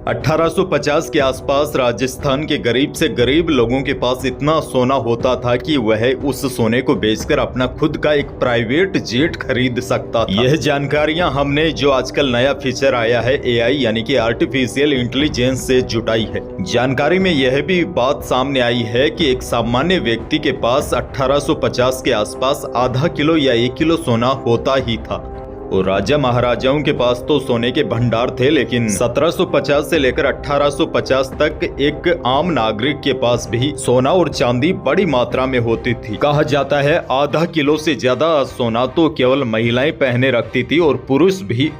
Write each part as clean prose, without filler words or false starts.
1850 के आसपास राजस्थान के गरीब से गरीब लोगों के पास इतना सोना होता था कि वह उस सोने को बेचकर अपना खुद का एक प्राइवेट जेट खरीद सकता था। यह जानकारियां हमने जो आजकल नया फीचर आया है एआई यानी कि आर्टिफिशियल इंटेलिजेंस से जुटाई है। जानकारी में यह भी बात सामने आई है कि एक सामान्य व्यक्ति के पास 1850 के आसपास आधा किलो या 1 किलो सोना होता ही था और राजा महाराजाओं के पास तो सोने के भंडार थे, लेकिन 1750 से लेकर 1850 तक एक आम नागरिक के पास भी सोना और चांदी बड़ी मात्रा में होती थी। कहा जाता है आधा किलो से ज्यादा सोना तो केवल महिलाएं पहने रखती थी और पुरुष भी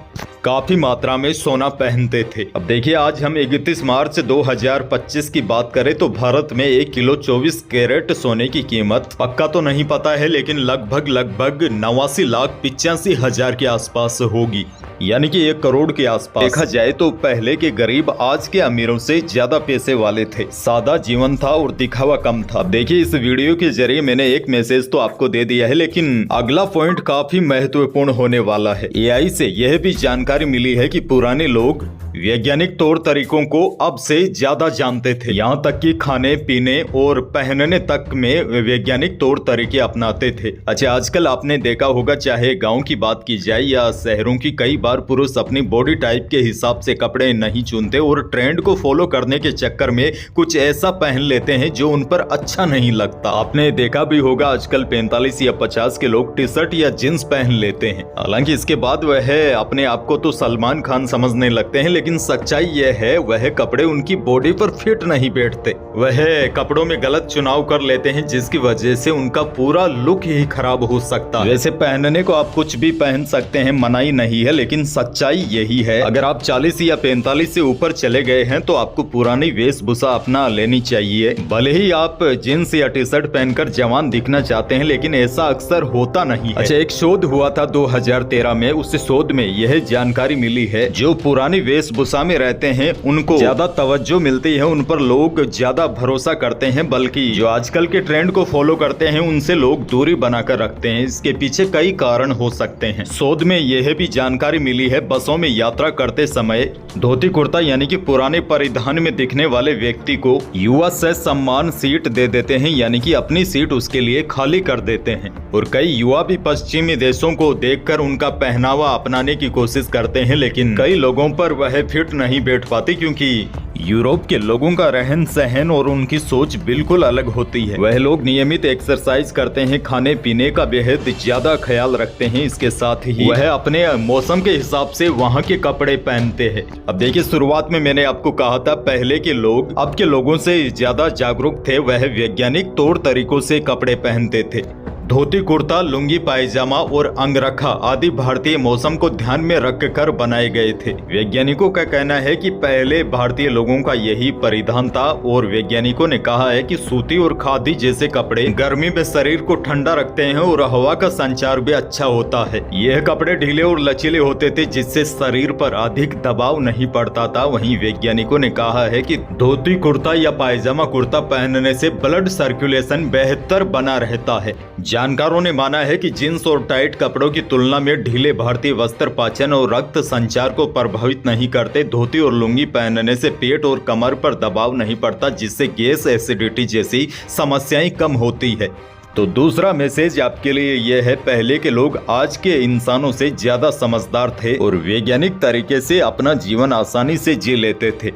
काफी मात्रा में सोना पहनते थे। अब देखिए, आज हम 31 मार्च 2025 की बात करें तो भारत में 1 किलो 24 कैरेट सोने की कीमत पक्का तो नहीं पता है, लेकिन लगभग 89,85,000 के आसपास होगी, यानी कि 1 करोड़ के आसपास। देखा जाए तो पहले के गरीब आज के अमीरों से ज्यादा पैसे वाले थे, सादा जीवन था और दिखावा कम था। देखिए, इस वीडियो के जरिए मैंने एक मैसेज तो आपको दे दिया है, लेकिन अगला पॉइंट काफी महत्वपूर्ण होने वाला है। एआई से यह भी जानकारी मिली है कि पुराने लोग वैज्ञानिक तौर तरीकों को अब से ज्यादा जानते थे, यहाँ तक कि खाने पीने और पहनने तक में वैज्ञानिक तौर तरीके अपनाते थे। अच्छा, आजकल आपने देखा होगा, चाहे गांव की बात की जाए या शहरों की, कई बार पुरुष अपनी बॉडी टाइप के हिसाब से कपड़े नहीं चुनते और ट्रेंड को फॉलो करने के चक्कर में कुछ ऐसा पहन लेते हैं जो उन पर अच्छा नहीं लगता। आपने देखा भी होगा, आजकल 45 या 50 के लोग टी शर्ट या जींस पहन लेते हैं। हालांकि इसके बाद वह अपने आप को तो सलमान खान समझने लगते हैं, लेकिन सच्चाई यह है वह कपड़े उनकी बॉडी पर फिट नहीं बैठते। वह कपड़ों में गलत चुनाव कर लेते हैं, जिसकी वजह से उनका पूरा लुक ही खराब हो सकता है। वैसे पहनने को आप कुछ भी पहन सकते हैं, मनाही नहीं है, लेकिन सच्चाई यही है, अगर आप 40 या 45 से ऊपर चले गए हैं तो आपको पुरानी वेशभूषा अपना लेनी चाहिए। भले ही आप जींस या टी शर्ट पहनकर जवान दिखना चाहते हैं, लेकिन ऐसा अक्सर होता नहीं है। अच्छा, एक शोध हुआ था 2013 में, उस शोध में यह जानकारी मिली है जो पुरानी वेशभूषा में रहते हैं उनको ज्यादा तवज्जो मिलती है, उन पर लोग ज्यादा भरोसा करते हैं, बल्कि जो आजकल के ट्रेंड को फॉलो करते हैं उनसे लोग दूरी बनाकर रखते हैं। इसके पीछे कई कारण हो सकते हैं। शोध में यह भी जानकारी मिली है, बसों में यात्रा करते समय धोती कुर्ता यानी कि पुराने परिधान में दिखने वाले व्यक्ति को युवा से सम्मान सीट दे देते हैं, यानी कि अपनी सीट उसके लिए खाली कर देते हैं। और कई युवा भी पश्चिमी देशों को देखकर उनका पहनावा अपनाने की कोशिश करते हैं, लेकिन कई लोगों पर वह फिट नहीं बैठ पाती, क्योंकि यूरोप के लोगों का रहन सहन और उनकी सोच बिल्कुल अलग होती है। वह लोग नियमित एक्सरसाइज करते हैं, खाने पीने का बेहद ज्यादा ख्याल रखते हैं, इसके साथ ही वह अपने मौसम के हिसाब से वहाँ के कपड़े पहनते हैं। अब देखिए, शुरुआत में मैंने आपको कहा था पहले के लोग अब के लोगों से ज्यादा जागरूक थे, वह वैज्ञानिक तौर तरीकों से कपड़े पहनते थे। धोती कुर्ता, लुंगी पायजामा और अंगरखा आदि भारतीय मौसम को ध्यान में रखकर बनाए गए थे। वैज्ञानिकों का कहना है कि पहले भारतीय लोगों का यही परिधान था और वैज्ञानिकों ने कहा है कि सूती और खादी जैसे कपड़े गर्मी में शरीर को ठंडा रखते हैं और हवा का संचार भी अच्छा होता है। यह कपड़े ढीले और लचीले होते थे, जिससे शरीर पर अधिक दबाव नहीं पड़ता था। वहीं वैज्ञानिकों ने कहा है कि धोती कुर्ता या पायजामा कुर्ता पहनने से ब्लड सर्कुलेशन बेहतर बना रहता है। जानकारों ने माना है कि जींस और टाइट कपड़ों की तुलना में ढीले भारतीय वस्त्र पाचन और रक्त संचार को प्रभावित नहीं करते। धोती और लुंगी पहनने से पेट और कमर पर दबाव नहीं पड़ता, जिससे गैस, एसिडिटी जैसी समस्याएं कम होती है। तो दूसरा मैसेज आपके लिए यह है, पहले के लोग आज के इंसानों से ज्यादा समझदार थे और वैज्ञानिक तरीके से अपना जीवन आसानी से जी लेते थे।